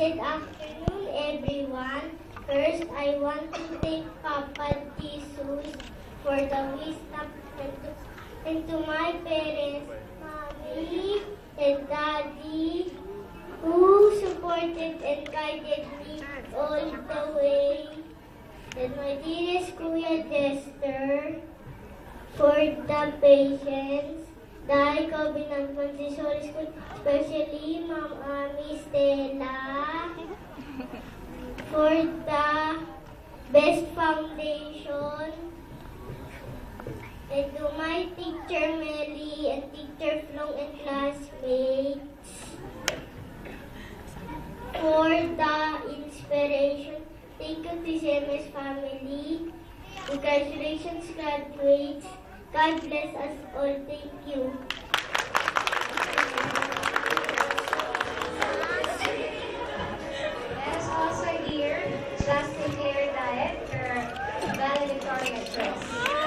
Good afternoon, everyone. First, I want to thank Papa Jesus for the wisdom and to my parents, Mommy and Daddy, who supported and guided me all the way. And my dearest Kuya Dexter, for the patience, dahil ko binagman si Soul School, especially Ma'am Ami Stella, for the best foundation, and to my teacher Melly and teacher Flong and classmates, for the inspiration. Thank you to CMS family. Congratulations, graduates. God bless us all. Thank you. Let's also hear Justin Claire Diet for valedictorian address.